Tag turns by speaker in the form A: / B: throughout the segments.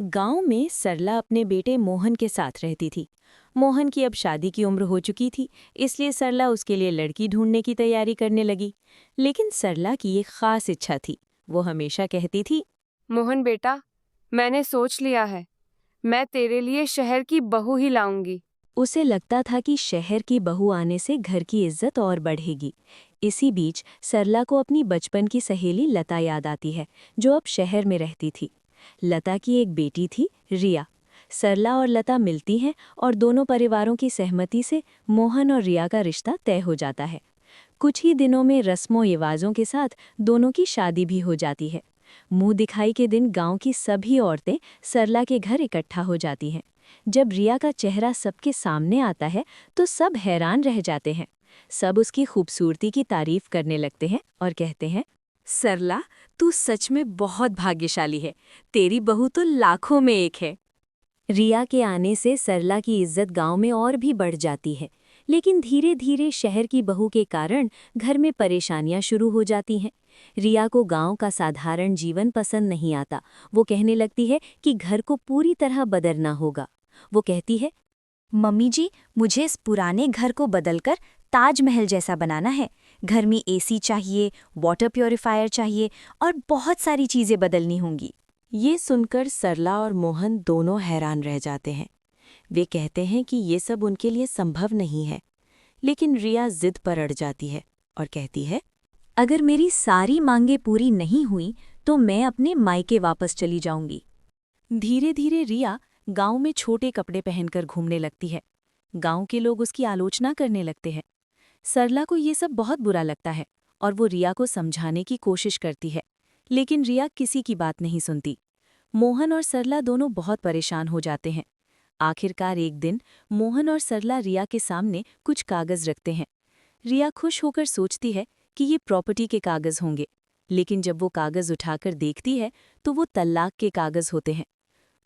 A: गांव में सरला अपने बेटे मोहन के साथ रहती थी। मोहन की अब शादी की उम्र हो चुकी थी, इसलिए सरला उसके लिए लड़की ढूंढने की तैयारी करने लगी। लेकिन सरला की एक खास इच्छा थी। वो हमेशा कहती थी,
B: मोहन बेटा, मैंने सोच लिया है, मैं तेरे लिए शहर की बहू ही लाऊंगी।
A: उसे लगता था कि शहर की बहू आने से घर की इज्जत और बढ़ेगी। इसी बीच सरला को अपनी बचपन की सहेली लता याद आती है, जो अब शहर में रहती थी। लता की एक बेटी थी, रिया। सरला और लता मिलती हैं और दोनों परिवारों की सहमति से मोहन और रिया का रिश्ता तय हो जाता है। कुछ ही दिनों में रस्मों रिवाजों के साथ दोनों की शादी भी हो जाती है। मुंह दिखाई के दिन गांव की सभी औरतें सरला के घर इकट्ठा हो जाती हैं। जब रिया का चेहरा सबके सामने आता है तो सब हैरान रह जाते हैं। सब उसकी खूबसूरती की तारीफ करने लगते हैं और कहते हैं, सरला, तू सच में बहुत भाग्यशाली है। तेरी बहू तो लाखों में एक है। रिया के आने से सरला की इज्जत गांव में और भी बढ़ जाती है। लेकिन धीरे धीरे शहर की बहू के कारण घर में परेशानियां शुरू हो जाती हैं। रिया को गांव का साधारण जीवन पसंद नहीं आता। वो कहने लगती है कि घर को पूरी तरह बदलना होगा। वो कहती है,
C: मम्मी जी, मुझे इस पुराने घर को बदलकर ताजमहल जैसा बनाना है। घर में एसी चाहिए, वाटर प्योरीफायर चाहिए और बहुत सारी चीज़ें बदलनी होंगी।
A: ये सुनकर सरला और मोहन दोनों हैरान रह जाते हैं। वे कहते हैं कि ये सब उनके लिए संभव नहीं है। लेकिन रिया जिद पर अड़ जाती है और कहती है,
C: अगर मेरी सारी मांगें पूरी नहीं हुई तो मैं अपने मायके वापस चली जाऊंगी।
A: धीरे धीरे रिया गांव में छोटे कपड़े पहनकर घूमने लगती है। गांव के लोग उसकी आलोचना करने लगते हैं। सरला को ये सब बहुत बुरा लगता है और वो रिया को समझाने की कोशिश करती है, लेकिन रिया किसी की बात नहीं सुनती। मोहन और सरला दोनों बहुत परेशान हो जाते हैं। आखिरकार एक दिन मोहन और सरला रिया के सामने कुछ कागज रखते हैं। रिया खुश होकर सोचती है कि ये प्रॉपर्टी के कागज होंगे, लेकिन जब वो कागज उठाकर देखती है तो वो तलाक के कागज होते हैं।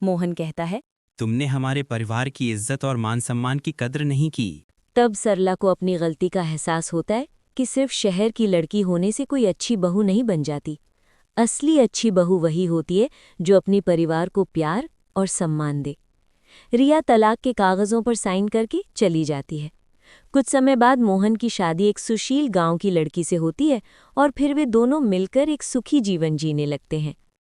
A: मोहन कहता है,
D: तुमने हमारे परिवार की इज्जत और मान सम्मान की कद्र नहीं की।
A: तब सरला को अपनी गलती का एहसास होता है कि सिर्फ शहर की लड़की होने से कोई अच्छी बहू नहीं बन जाती। असली अच्छी बहू वही होती है जो अपने परिवार को प्यार और सम्मान दे। रिया तलाक के कागजों पर साइन करके चली जाती है। कुछ समय बाद मोहन की शादी एक सुशील गांव की लड़की से होती है और फिर वे दोनों मिलकर एक सुखी जीवन जीने लगते हैं।